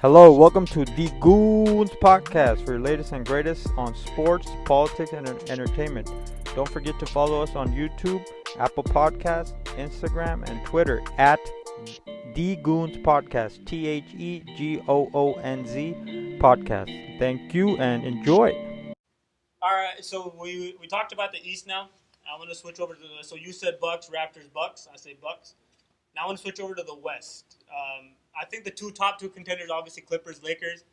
Hello, welcome to the Goonz Podcast for your latest and greatest on sports, politics, and entertainment. Don't forget to follow us on YouTube, Apple Podcasts, Instagram, and Twitter at the Goonz Podcast, TheGoonz Podcast. Thank you and enjoy. All right, so we talked about the East now. I want to switch over to so you said Bucks, Raptors, Bucks. I say Bucks. Now I want to switch over to the West. I think the top two contenders, obviously Clippers, Lakers.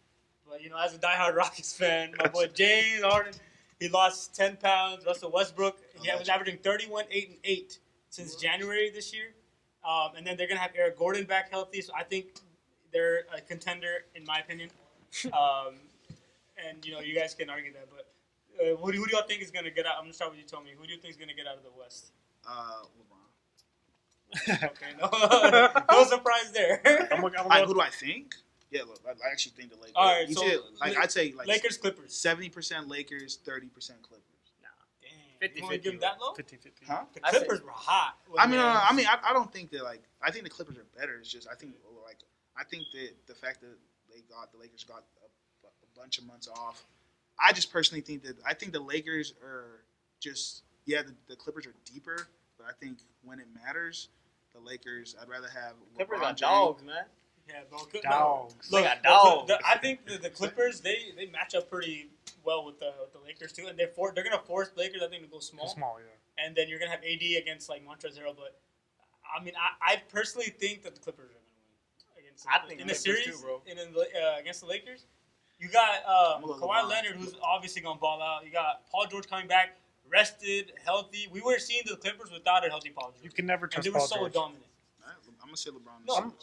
But, as a diehard Rockets fan, my boy James Harden, he lost 10 pounds. Russell Westbrook, he was averaging 31, 8, and 8 since January this year. And then they're going to have Eric Gordon back healthy. So I think they're a contender, in my opinion. And, you guys can argue that. But who do y'all think is going to get out? I'm going to start with you, Tommy. Who do you think is going to get out of the West? LeBron. Okay, no surprise there. Who do I think? Yeah, look, I actually think the Lakers. All right, I'd say Lakers, Clippers. 70% Lakers, 30% Clippers. Nah, damn. You want to give them that low? 50-50. Huh? The Clippers were hot. I don't think that I think the Clippers are better. It's just I think that the fact that the Lakers got a bunch of months off. I just personally think the Lakers are just the Clippers are deeper, but I think when it matters, the Lakers, I'd rather have Clippers LeBron got James. dogs, man. Yeah, Dogs. Look, They got dogs. I think the Clippers they match up pretty well with the Lakers too, and they're gonna force Lakers I think to go small. Yeah. And then you're gonna have AD against like Montrezl Harrell, but I personally think that the Clippers are gonna win against in the series too, bro. Against the Lakers. You got Kawhi LeBron. Leonard, who's obviously gonna ball out. You got Paul George coming back, rested, healthy. We were seeing the Clippers without a healthy Paul George. You can never and trust they were Paul so George. dominant. I'm gonna say LeBron. No,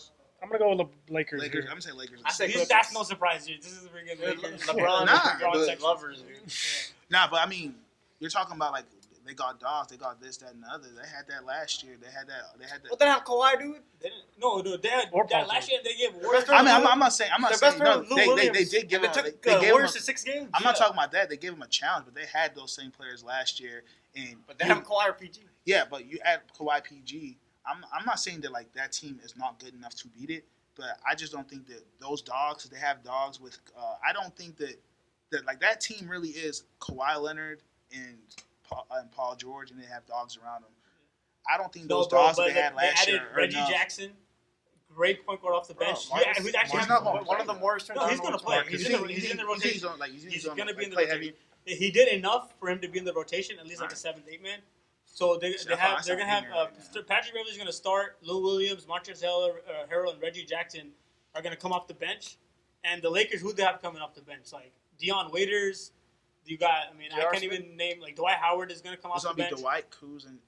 I'm going to go with the Lakers. Lakers. here. I'm gonna say Lakers. I say That's Clippers. no surprise, dude. This is a pretty good Lakers. LeBron Nah, lovers, dude. Nah, but I mean, you're talking about like they got dogs, they got this, that, and the other. They had that last year. They had that. What the hell, Kawhi, dude? No, dude, they had Or that Paul last year. They gave Their Warriors. best friend- I'm not saying. Their best friend No, was Lou they Williams. did give and him. they took They gave Warriors him. to 6 games. I'm not talking about that. They gave him a challenge, but they had those same players last year. But they have Kawhi or PG. Yeah, but you add Kawhi PG. I'm not saying that like that team is not good enough to beat it, but I just don't think that those dogs. They have dogs with. I don't think that like that team really is Kawhi Leonard and Paul George, and they have dogs around them. I don't think those dogs that they had last year are Reggie enough. Jackson, great point guard off the bench. Marcus- Who's actually Marcus not gonna one of the Warriors turned No, down he's gonna to play. Marcus. He's in the rotation. He's going gonna be in the play rotation. heavy. He did enough for him to be in the rotation, at least like a 7th, 8 man. So they're gonna have Patrick Beverley's gonna start. Lou Williams, Montrezl Harrell, and Reggie Jackson are gonna come off the bench. And the Lakers, who they have coming off the bench? Like Dion Waiters. You got. I can't even name like Dwight Howard is gonna come off It's the gonna bench. be Dwight, Kuz, and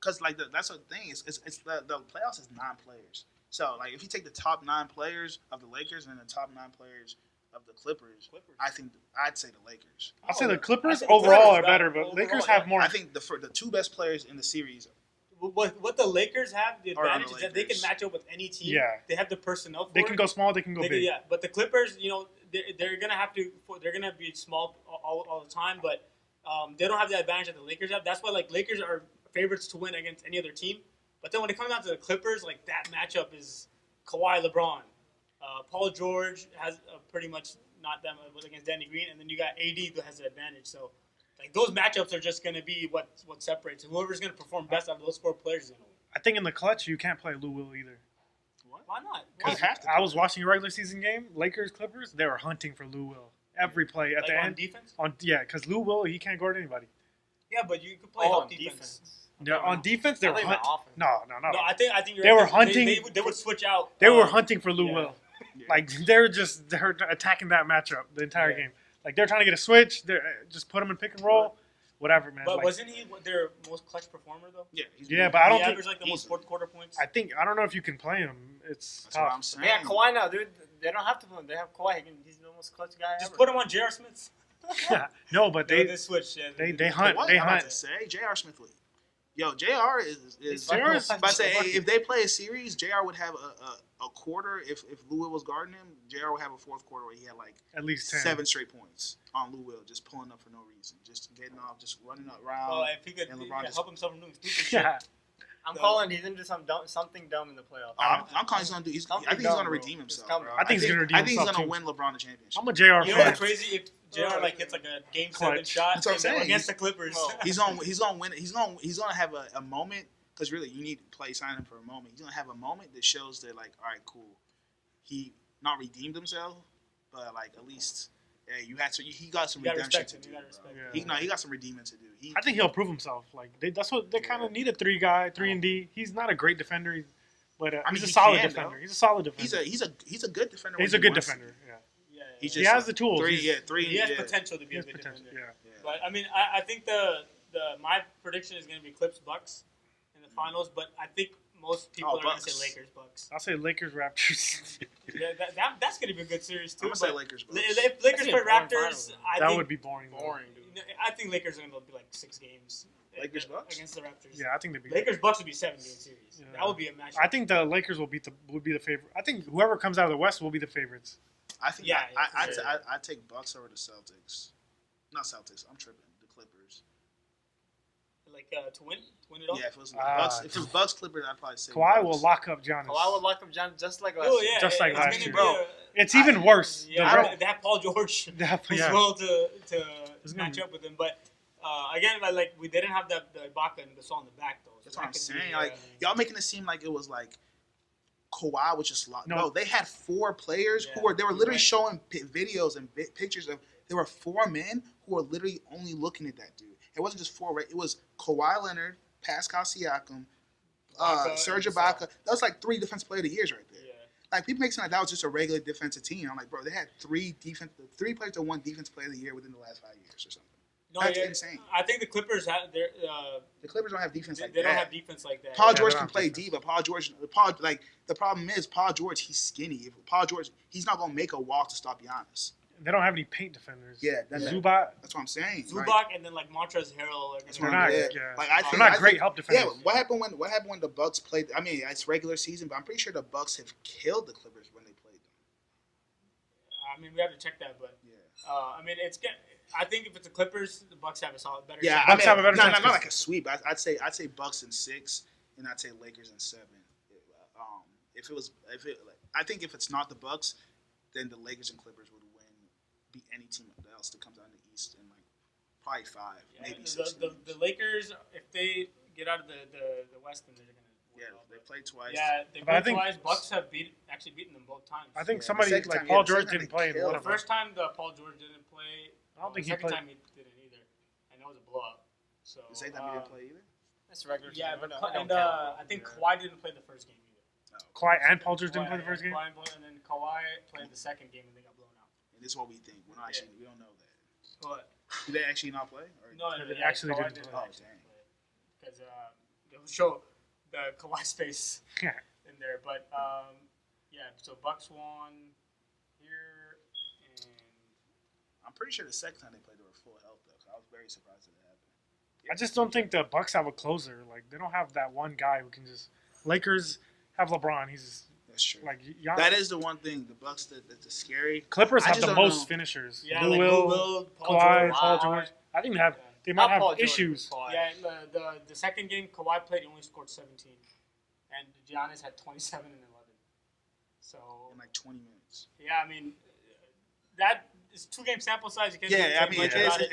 because like that's the thing. It's the playoffs is 9 players. So like if you take the top 9 players of the Lakers and the top 9 players of the Clippers. I think I'd say the Lakers. I'll say the Clippers I think the overall Clippers are better, but overall, Lakers yeah. have more. I think the 2 best players in the series. What the Lakers have, the Or on advantage the is that they can Lakers. match up with any team. Yeah. They have the personnel for They it. can go small, they can go big. Yeah, but the Clippers, they're gonna have to. They're gonna be small all the time, but they don't have the advantage that the Lakers have. That's why like Lakers are favorites to win against any other team. But then when it comes down to the Clippers, like that matchup is Kawhi, LeBron, Paul George has pretty much not that much against Danny Green, and then you got AD who has the advantage. So like those matchups are just gonna be what separates. Whoever's gonna perform best out of those 4 players is gonna win. I think in the clutch, you can't play Lou Will either. Why not? You have to. I was watching a regular season game, Lakers, Clippers, they were hunting for Lou Will. Every play at Like the on end. defense? Because Lou Will, he can't guard anybody. Yeah, but you could play Oh, help on defense. Yeah, on defense, they were hunting. No. No, I think you're They right. were hunting- They would switch out. They were hunting for Lou yeah. Will. Yeah. Like, they're attacking that matchup the entire game. Like, they're trying to get a switch. They're just put them in pick and roll. Whatever, man. But Like, wasn't he their most clutch performer though? Yeah, but I don't He think. averaged like the most fourth quarter points. I don't know if you can play him. It's That's what I'm tough. saying. Yeah, Kawhi now, dude. They don't have to play him. They have Kawhi. He's the most clutch guy Just ever. put him on J.R. Smith. No, but They they switch. Yeah. they hunt. What They I'm about hunt. to say, J.R. Smith would. Yo, J.R. is J.R. is- about to say, hey, if they play a series, J.R. would have a quarter. If Lou Will was guarding him, J.R. would have a 4th quarter where he had like At least 10. 7 straight points on Lou Will, just pulling up for no reason, just getting off, just running around. Well, if he could and LeBron just- help himself from doing stupid shit. Yeah. I'm calling he's gonna do something dumb in the playoffs. I'm calling he's gonna do. I think he's gonna redeem himself. Bro. I think he's gonna redeem himself. I think he's gonna win LeBron the championship. I'm a JR You know fan. what's crazy? If JR hits like a game 7 shot That's what I'm saying. against the Clippers, He's gonna win. He's gonna have a moment because really you need to sign him for a moment. He's gonna have a moment that shows that like, all right, cool. He not redeemed himself, but like at least. Yeah, he got some redemption to do. He got some redeeming to do. I think he'll prove himself. Like that's what they kind of need a 3 and D. He's not a great defender, but he's a solid defender. He's a solid defender. He's a good defender. He's a good defender. Yeah. He has the tools. He has potential to be a good defender. Yeah. But I mean, I think my prediction is going to be Clips Bucks in the finals. But I think most people are going to say Lakers Bucks. I'll say Lakers Raptors. That's going to be a good series too. I'm gonna say Lakers Bucks. If Lakers play Raptors, I think would be boring. Dude. I think Lakers are going to be like 6 games. Lakers Bucks against the Raptors. Yeah, I think they'd be. Lakers Bucks would be 7-game series. Yeah. That would be a match. I think the Lakers would be the favorite. I think whoever comes out of the West will be the favorites. I think I take Bucks over the Celtics. Not Celtics. I'm tripping. The Clippers. Like to win it all. Yeah, if it was Bucks Clippers, I'd probably say Kawhi Bucks. will lock up Giannis. Kawhi will lock up Giannis just like last year. Just like last year, bro. It's even worse. Yeah, they have Paul George as well to match up with him. But again, like we didn't have the Ibaka and Gasol in the back though. So that's what I'm saying. Like y'all making it seem like it was like Kawhi was just locked. No, they had 4 players who were literally showing videos and pictures of. There were 4 men who were literally only looking at that dude. It wasn't just 4. It was Kawhi Leonard, Pascal Siakam, Serge Ibaka. That was like 3 defensive player of the years right there. Yeah. Like people make it sound like that was just a regular defensive team. I'm like, bro, they had 3 players that won defensive player of the year within the last 5 years or something. No, that's insane. I think the Clippers have the Clippers don't have defense like that. They don't have defense like that. Paul George can play D, but the problem is Paul George, he's skinny. If Paul George, he's not gonna make a walk to stop Giannis. They don't have any paint defenders. Yeah, Zubac. That's what I'm saying. Zubac and then like Montrezl Harrell. They're not. They're not great help defenders. Yeah, what happened when the Bucks played? I mean, it's regular season, but I'm pretty sure the Bucks have killed the Clippers when they played them. I mean, we have to check that, but I mean, I think if it's the Clippers, the Bucks have a better. Yeah, chance. have a better. Not like a sweep. I'd say Bucks in 6, and I'd say Lakers in 7. I think if it's not the Bucks, then the Lakers and Clippers would beat any team else that comes out in the East in like probably 5, maybe 6. The Lakers, if they get out of the West, then they're gonna. They played twice. Yeah, they played twice. Bucks have actually beaten them both times. I think somebody like Paul George didn't play. The first time Paul George didn't play. I don't think he played. The second played. time he didn't either, and that was a blowout. So the second time he didn't play either. That's regular. Yeah, and I think Kawhi didn't play the first game either. Kawhi and Paul George didn't play the first game. And then Kawhi played the second game and they got blown out. And this is what we think. We don't know that. What? Did they actually not play? No, they actually didn't play. Oh, dang. Because they'll show the Kawhi's face in there. But, so Bucks won here. And I'm pretty sure the second time they played, they were full health, though. So I was very surprised that it happened. I just don't think the Bucks have a closer. Like, they don't have that one guy who can just... Lakers have LeBron. He's... That's true. Like, that is the one thing. The Bucks, that's scary. Clippers have the most finishers. Yeah, Lou Will, Kawhi, Paul George. I think they might have issues. Yeah, the second game Kawhi played, he only scored 17, and Giannis had 27 and 11. So in like 20 minutes. Yeah, I mean that is 2-game sample size. You can't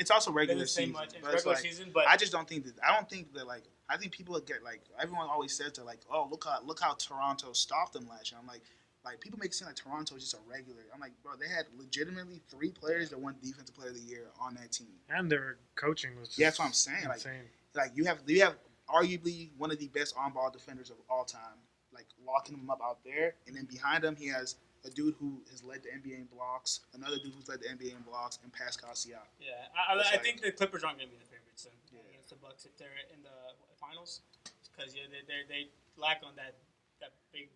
it's also regular season. But I just don't think that. I think people get like everyone always says they're like, oh look how Toronto stopped them last year. I'm like people make it seem like Toronto is just a regular. I'm like, bro, they had legitimately 3 players that won Defensive Player of the Year on that team, and their coaching was just that's what I'm saying. Insane. Like you have arguably one of the best on-ball defenders of all time, like locking him up out there, and then behind him he has a dude who has led the NBA in blocks, another dude who's led the NBA in blocks, and Pascal Siakam. Yeah, I think the Clippers aren't going to be the favorites against the Bucks if they're in the finals, because they lack on that big.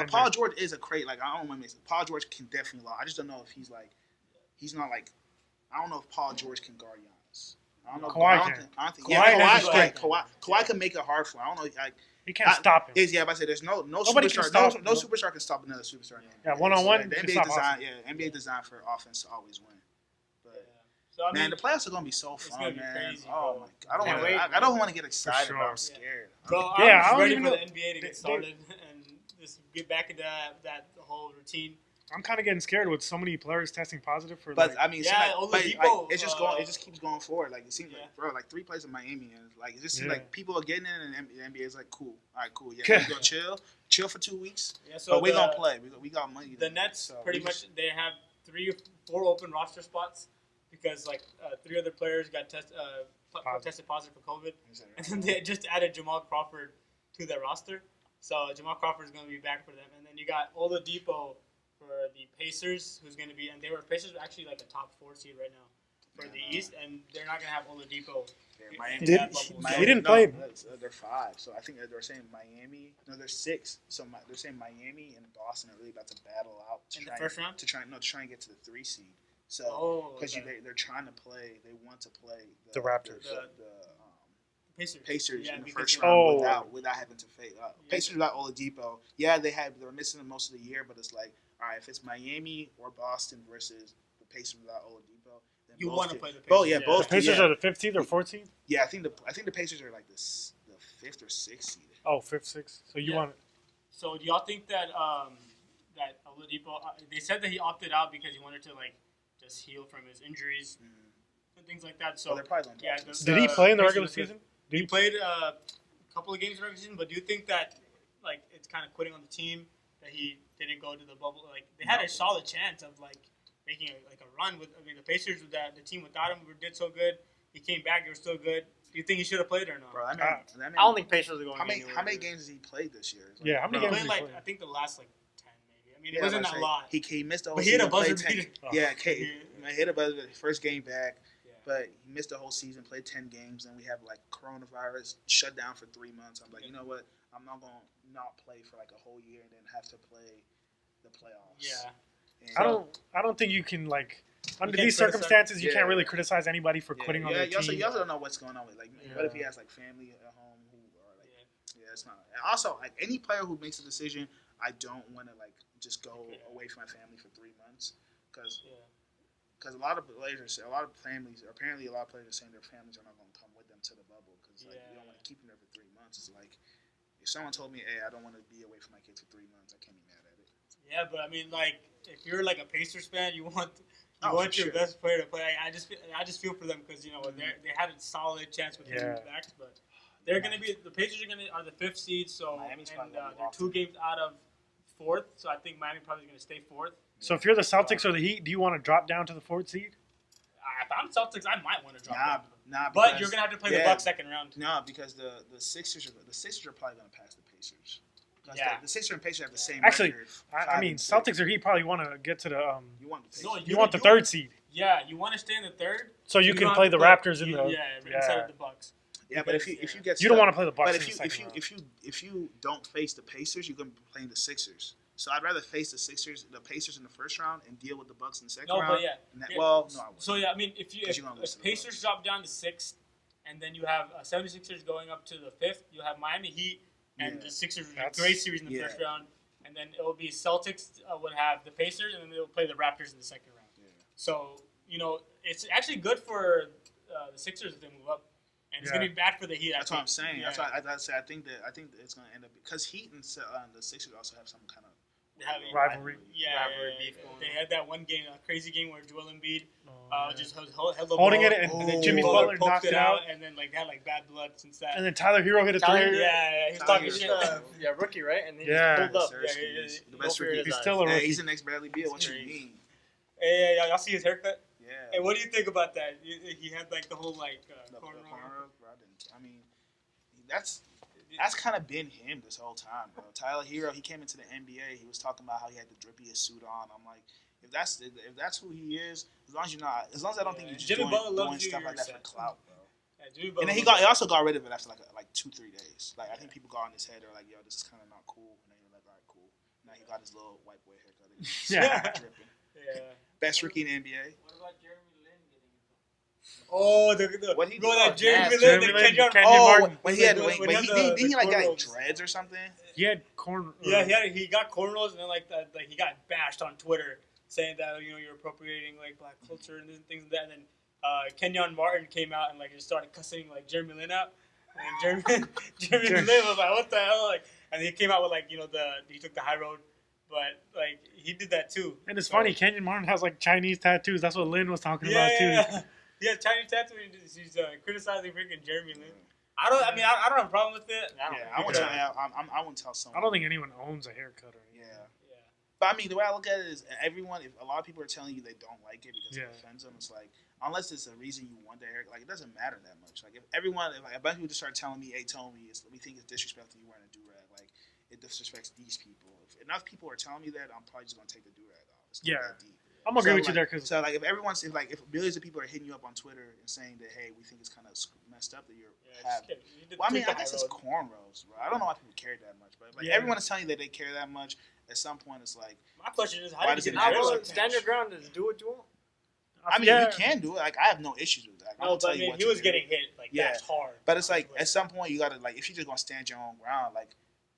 Paul George is a crate. Like I don't want to say Paul George can definitely lock. I just don't know if he's not like. I don't know if Paul George can guard Giannis. I don't know. Kawhi can make it hard for him. I don't know. He can't stop him. But I say there's no superstar. No superstar can stop another superstar. Yeah, 1-on-1. The NBA designed. NBA designed for offense to always win. But So I mean, Man, the playoffs are gonna be so it's fun, gonna be man. crazy, Oh bro. my! I don't Can't want. wait, I don't want to get excited. sure. But I'm scared. Bro, Yeah, I'm I just don't ready even for know- the NBA to get started and just get back into that whole routine. I'm kind of getting scared with so many players testing positive for. But like, I mean, Yeah, but Oladipo, it's just going. It just keeps going forward. Like it seems Yeah. like, bro, like 3 plays in Miami, and like it just seems Yeah. like people are getting in, and the NBA is like, cool, all right, cool, yeah, we go chill for 2 weeks. Yeah, so But we gonna play. We got money. The Nets So pretty we much just- they have 3 or 4 open roster spots because like 3 other players got tested positive for COVID, and then they just added Jamal Crawford to their roster. So Jamal Crawford is going to be back for them, and then you got Oladipo for the Pacers, who's going to be, and Pacers are actually like a top 4 seed right now for the East, and they're not going to have Oladipo. Yeah, Miami, Did- that bubble. Miami, he didn't no, play- They're 5, so I think they're saying Miami. No, they're 6. So they're saying Miami and Boston are really about to battle out In the first round? to try and get to the 3 seed. So Oh, because okay. they're trying to play, they want to play The Raptors. the Pacers. Pacers Yeah, in the because first they're- round without having to face Yeah. Pacers without Oladipo. Yeah, they were missing him most of the year, but it's like, all right, if it's Miami or Boston versus the Pacers without Oladipo, then You both want to can- play the Pacers. both, yeah, the both. Pacers yeah. are the 5th seed or 4th seed. Yeah, I think the Pacers are like the 5th or 6th seed. Oh, 5th, 6th. So you Yeah. want So do y'all think that that Oladipo? They said that he opted out because he wanted to like just heal from his injuries and things like that. So So they're probably going to yeah, Did he play in the Pacers regular was good. season? He played a couple of games in the regular season, but do you think that like it's kind of quitting on the team that he didn't go to the bubble? Like they had a solid chance of like making a run with. I mean, the Pacers with the team without him did so good. He came back; they were still good. Do you think he should have played or not? Bro, I I don't think Pacers are going how many anywhere. how many games has he played this year? It's like, Yeah, how many He games played did he like play? I think the last like 10 maybe. I mean, Yeah, it wasn't like I that say, lot. He missed the whole But he hit a season. played buzzer 10 beater. Oh. Yeah, Yeah. he hit a buzzer first game back. Yeah. But he missed the whole season, played 10 games, and we have like coronavirus shut down for 3 months. I'm like, you know what? I'm not going to not play for like a whole year and then have to play the playoffs. Yeah. And I don't think you can like under can't these criticize- circumstances you Yeah. can't really criticize anybody for quitting on their you also, team. you also don't know what's going on with like what if he has like family at home who are like it's not. And also like any player who makes a decision, I don't want to like just go away from my family for 3 months because a lot of players, a lot of families, apparently a lot of players are saying their families are not going to come with them to the bubble because like you don't want to keep them there for 3 months. It's like if someone told me, hey, I don't want to be away from my kids for 3 months, I can't be mad at it. Yeah, but I mean, like, if you're like a Pacers fan, you want Oh, your for sure. best player to play. I just feel for them because you know they had a solid chance with him back, but they're gonna be the Pacers are the 5th seed, so Miami's and probably gonna be they're locked 2 in. games out of 4th, so I think Miami probably gonna stay 4th. So if you're the Celtics or the Heat, do you want to drop down to the 4th seed? If I'm Celtics, I might want to drop down. Nah, But because- you're gonna have to play the yeah. Bucks second round. No, because the Sixers are probably going to pass the Pacers. 'Cause Yeah. the Sixers and Pacers have the same Actually, record. I 5 mean and 6. Celtics or Heat probably want to get to the You want the Pacers. No, you want the 3rd seed Yeah, you want to stay in the 3rd, so you don't can have play to the Raptors in the inside of the Bucks. Yeah, but if you get You don't stuck- want to play the Bucks But in the second round. if you don't face the Pacers, you're going to be playing the Sixers. So I'd rather face the Pacers in the first round and deal with the Bucks in the second No, round. but yeah. And that, Yeah. well, no, I wouldn't. So yeah, I mean, if 'Cause you're gonna lose to the Pacers Bucks. drop down to 6th, and then you have 76ers going up to the 5th, you have Miami Heat and Yeah. the Sixers with a That's- great series in the yeah. first round, and then it will be Celtics would have the Pacers, and then they'll play the Raptors in the second round. Yeah. So you know, it's actually good for the Sixers if they move up, and it's Yeah. gonna be bad for the Heat. That's what I'm saying. Yeah. That's why I say I think that it's going to end up because Heat and the Sixers also have some kind of They have Rivalry. Rivalry beef going They on. had that one game, a crazy game where Joel Embiid just held the Holding ball, it, and then Oh. Jimmy Butler Butler poked knocked it out, and then like they had like bad blood since that. and then Tyler Hero hit a Tyler- three. Yeah, he's Tyler talking Hero. shit. Yeah, rookie, right? And he Yeah. just pulled up. Sir, Yeah, he's the Go best for rookie. his He's eyes. still a Hey, rookie. he's the next Bradley Beal. What you Crazy. mean? Hey, y'all see his haircut? Yeah. Hey, what do you think about that? He had like the whole like The cornrow. cornrows, bro, I mean, that's kind of been him this whole time, bro. Tyler Hero, he came into the NBA. He was talking about how he had the drippiest suit on. I'm like, if that's who he is, as long as I don't think Yeah, you're just Jimmy Butler doing loves you, stuff you're like that for set. clout, bro. Yeah, Jimmy And Butler then he was- also got rid of it after like 2-3 days. Like I think people got on his head. They're like, yo, this is kind of not cool. And then you're like, all right, cool. Now he got his little white boy haircut. He's Yeah. dripping. Yeah. Best rookie in the NBA. What about Jeremy Lin getting Oh, What he bro, did? that Oh, Jeremy Naz. Lin, Jeremy the Lin, Kenyon Kenyon Oh, Martin. when he had When he had didn't he like got cornrows. dreads or something? He had corn. Yeah, he got cornrows and then like he got bashed on Twitter saying that you're appropriating like black culture and things like that. And then Kenyon Martin came out and like just started cussing like Jeremy Lin out. And Jeremy Lin was like, "What the hell?" Like, and he came out with like he took the high road, but like he did that too. And it's funny, Kenyon Martin has like Chinese tattoos. That's what Lin was talking about too. Yeah. He has Chinese tattoos. He's criticizing freaking Jeremy Lin. I don't have a problem with it. I wouldn't tell someone. I don't think anyone owns a haircut or anything. Yeah. But I mean, the way I look at it is, if a lot of people are telling you they don't like it because it offends them, it's like, unless it's a reason you want the haircut, like it doesn't matter that much. Like if a bunch of people just start telling me, "Hey, Tony, we think it's disrespectful you wearing a do-rag," like it disrespects these people. If enough people are telling me that, I'm probably just gonna take the do-rag off. It's not that deep. I'm gonna agree with you there, cause so like if millions of people are hitting you up on Twitter and saying that, hey, we think it's kind of messed up that you're having. Well, I mean, I guess it's cornrows, bro. I don't know why people care that much, but like everyone is telling you that they care that much. At some point, it's like, my question is, how do you get stand your ground is do what you want. I mean, you can do it. Like, I have no issues with that. No, but I mean, he was getting hit. Like, that's hard. But it's like, at some point, you got to, like, if you're just going to stand your own ground, like,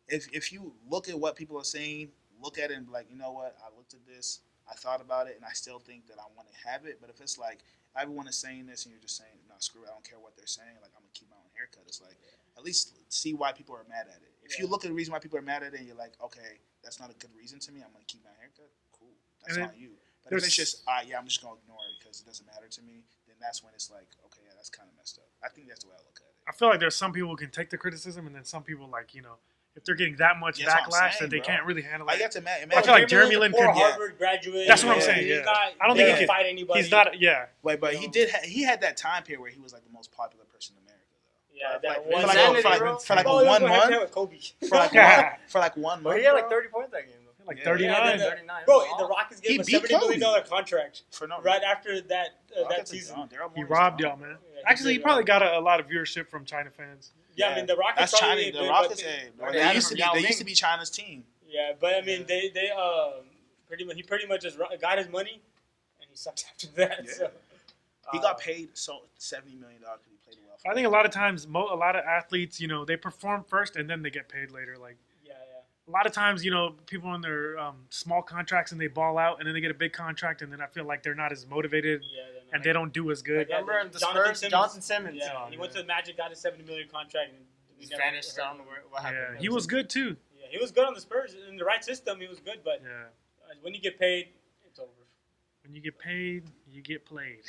if you look at what people are saying, look at it and be like, you know what, I looked at this, I thought about it, and I still think that I want to have it. But if it's like, everyone is saying this and you're just saying, no, screw it, I don't care what they're saying, like, I'm going to keep my own haircut. It's like, at least see why people are mad at it. If you look at the reason why people are mad at it and you're like, okay, that's not a good reason to me, I'm going to keep my haircut, cool. That's on you. But if it's just, I'm just going to ignore it because it doesn't matter to me, then that's when it's like, okay, yeah, that's kind of messed up. I think that's the way I look at it. I feel like there's some people who can take the criticism, and then some people, like, you know, if they're getting that much backlash that they can't really handle it. I have to imagine. I feel like Jeremy Lin could. Harvard graduate. That's what I'm saying. I don't think he can fight anybody. He's not. Wait, but he had that time period where he was like the most popular person in America, though. Yeah, for like 1 month. For like 1 month. But he had like 30 points that game. Like 39. 39. Bro, the Rockets gave him a $70 million contract right after that season. He robbed y'all, man. Actually, he probably got a lot of viewership from China fans. Yeah, I mean, the Rockets. That's China. The Rockets, they used to be China's team. Yeah, but I mean, they pretty much just got his money, and he sucked after that. Yeah. So, he got paid $70 million because he played well. I think a lot of times, a lot of athletes, you know, they perform first and then they get paid later. Like, a lot of times, you know, people in their small contracts and they ball out, and then they get a big contract, and then I feel like they're not as motivated, and they don't do as good. Remember in the Spurs, Jonathan Simmons. Yeah, he went to the Magic, got a $70 million contract, and he vanished down what happened. Yeah, he was good too. Yeah, he was good on the Spurs in the right system. He was good, but when you get paid, it's over. When you get paid, you get played.